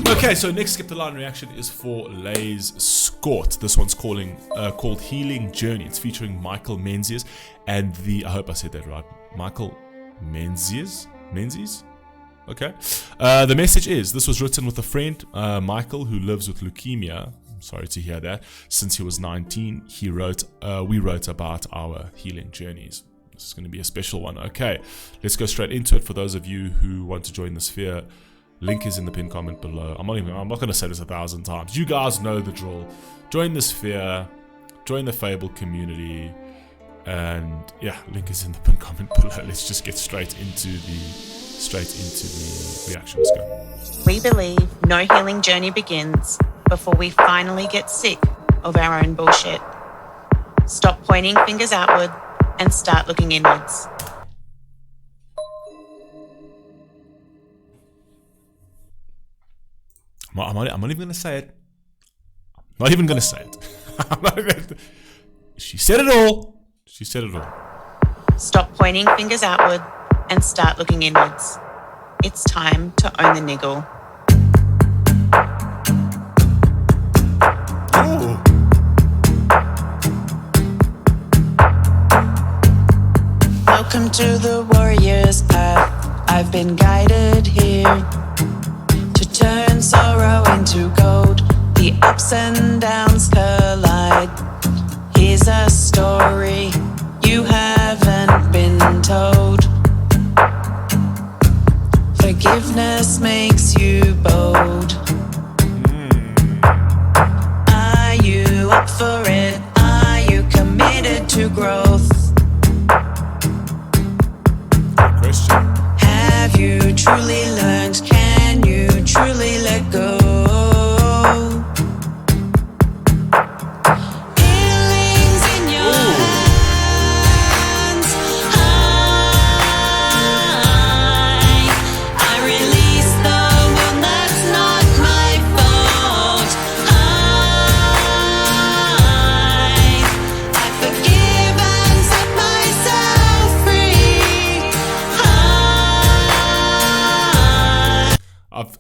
Okay, so next Skip the Line reaction is for Lais Scort. This one's called Healing Journey. It's featuring Michael Menzies and I hope I said that right, Michael Menzies? Okay. The message is, this was written with a friend, Michael, who lives with leukemia. I'm sorry to hear that. Since he was 19, we wrote about our healing journeys. This is going to be a special one. Okay, let's go straight into it. For those of you who want to join the sphere, link is in the pinned comment below. I'm not going to say this 1,000 times. You guys know the drill. Join the sphere, join the Fable community, and yeah, link is in the pinned comment below. Let's just get straight into the reaction. Let's go. We believe no healing journey begins before we finally get sick of our own bullshit. Stop pointing fingers outward and start looking inwards. I'm not even going to say it. Not even going to say it. She said it all. Stop pointing fingers outward and start looking inwards. It's time to own the niggle. Ooh. Welcome to the warrior's path. I've been guided here to turn sorrow into gold. The ups and downs collide. Here's a story you haven't been told. Forgiveness makes you bold. Are you up for it? Are you committed to growth? Question. Have you truly learned? Can you truly let go? Healing's in your hands. I release the one that's not my fault. I forgive and set myself free.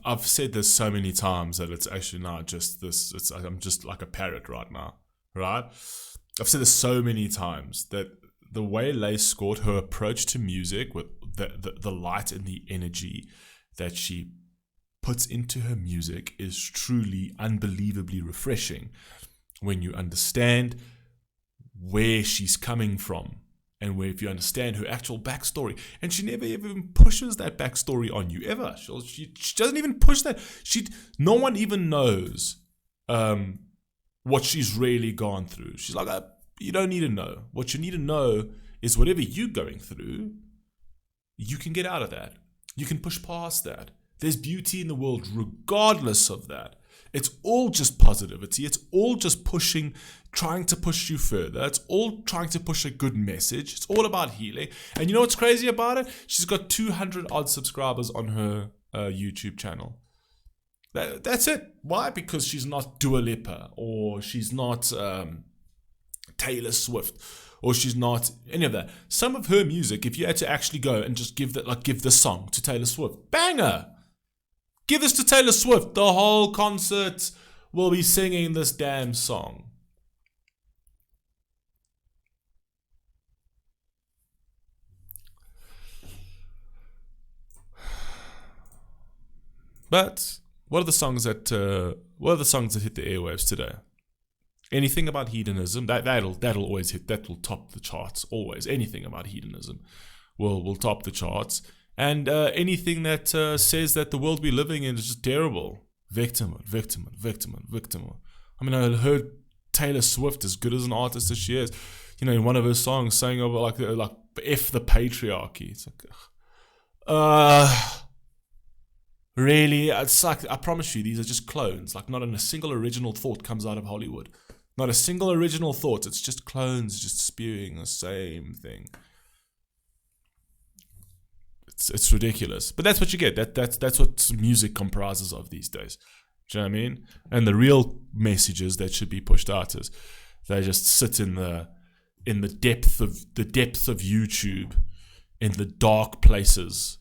I've said this so many times that it's actually not just this. I'm just like a parrot right now, right? I've said this so many times that the way Lais Scort, her approach to music, with the light and the energy that she puts into her music, is truly unbelievably refreshing when you understand where she's coming from. And where, if you understand her actual backstory, and she never even pushes that backstory on you ever. She doesn't even push that. No one even knows what she's really gone through. She's like, you don't need to know. What you need to know is whatever you're going through, you can get out of that. You can push past that. There's beauty in the world regardless of that. It's all just positivity. It's all just trying to push you further. It's all trying to push a good message. It's all about healing. And you know what's crazy about it? She's got 200 odd subscribers on her YouTube channel. That's it. Why? Because she's not Dua Lipa, or she's not Taylor Swift, or she's not any of that. Some of her music, if you had to actually go and just give the song to Taylor Swift, banger. Give this to Taylor Swift. The whole concert will be singing this damn song. But what are the songs that hit the airwaves today? Anything about hedonism, that'll always hit. That will top the charts always. Anything about hedonism will top the charts. And anything that says that the world we're living in is just terrible. Victim. I mean, I heard Taylor Swift, as good as an artist as she is, in one of her songs saying over like F the patriarchy. It's like, really? It's like, I promise you, these are just clones. Like, not a single original thought comes out of Hollywood. Not a single original thought. It's just clones just spewing the same thing. It's ridiculous, but that's what you get. That's what music comprises of these days. Do you know what I mean? And the real messages that should be pushed out is they just sit in the depth of YouTube, in the dark places.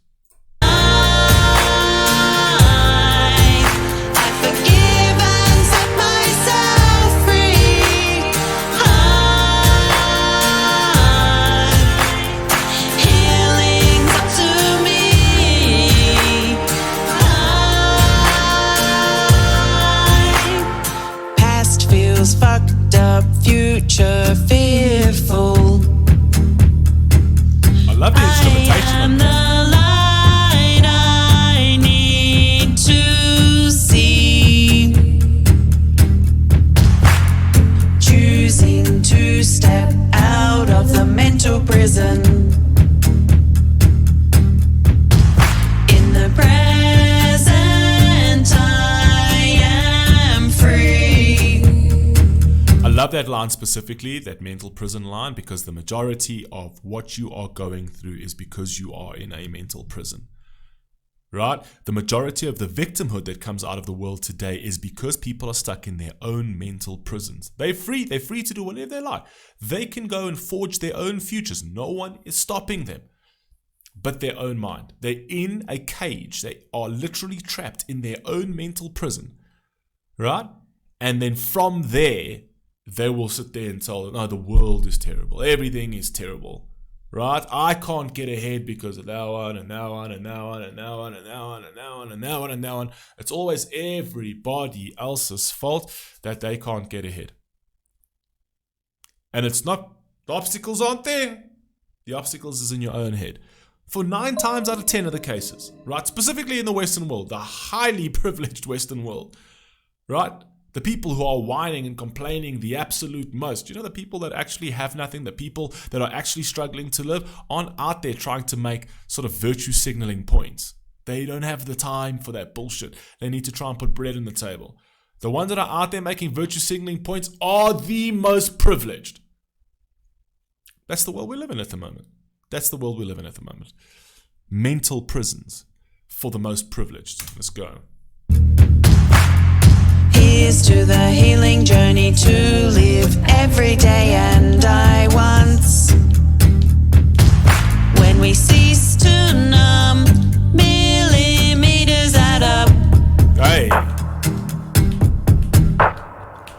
love that line specifically, that mental prison line, because the majority of what you are going through is because you are in a mental prison. Right? The majority of the victimhood that comes out of the world today is because people are stuck in their own mental prisons. They're free to do whatever they like. They can go and forge their own futures. No one is stopping them but their own mind. They're in a cage. They are literally trapped in their own mental prison. Right? And then from there, they will sit there and tell them, no, the world is terrible. Everything is terrible. Right? I can't get ahead because of that one and that one and that one and that one and that one and that one and that one and that one. It's always everybody else's fault that they can't get ahead. And it's not, the obstacles aren't there. The obstacles is in your own head. For 9 times out of 10 of the cases, right? Specifically in the Western world, the highly privileged Western world, right? The people who are whining and complaining the absolute most, the people that actually have nothing, the people that are actually struggling to live, aren't out there trying to make sort of virtue signaling points. They don't have the time for that bullshit. They need to try and put bread on the table. The ones that are out there making virtue signaling points are the most privileged. That's the world we live in at the moment. That's the world we live in at the moment. Mental prisons for the most privileged. Let's go. Here's to the healing journey to live every day and die once. When we cease to numb, millimeters add up. Hey.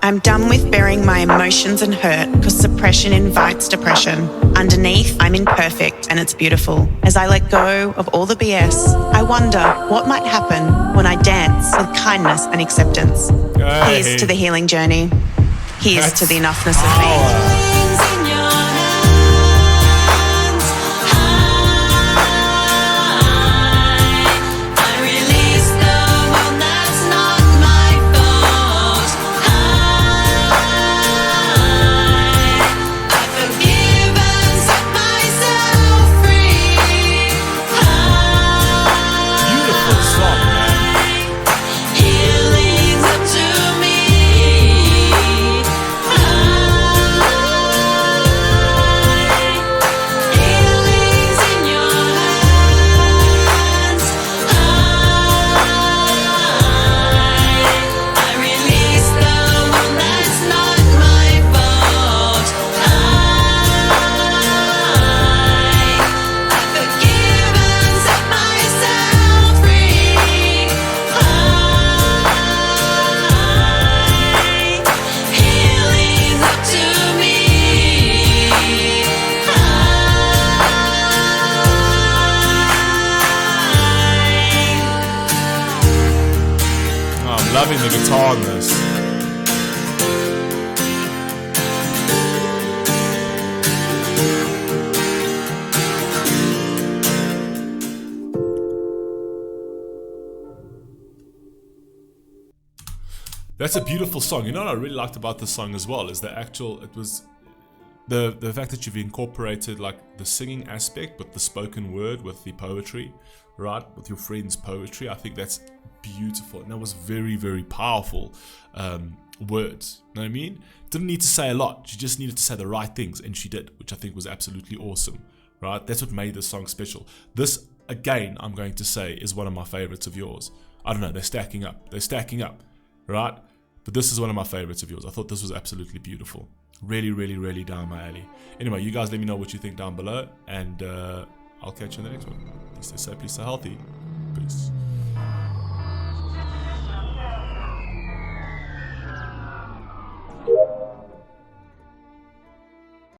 I'm done with burying my emotions and hurt, because suppression invites depression. Underneath, I'm imperfect and it's beautiful. As I let go of all the BS, I wonder what might happen when I dance with kindness and acceptance. Hey. Here's to the healing journey. Here's to the enoughness of me. Loving the guitar on this. That's a beautiful song. You know what I really liked about this song as well is the fact that you've incorporated like the singing aspect, but the spoken word with the poetry, right? With your friend's poetry. I think that's beautiful, and that was very, very powerful words. You know what I mean? Didn't need to say a lot. She just needed to say the right things, and she did, which I think was absolutely awesome. Right? That's what made this song special. This, again, I'm going to say, is one of my favorites of yours. I don't know. They're stacking up, right? But this is one of my favorites of yours. I thought this was absolutely beautiful. Really, really, really down my alley. Anyway, you guys let me know what you think down below, and I'll catch you in the next one. Please stay safe, please stay healthy. Peace.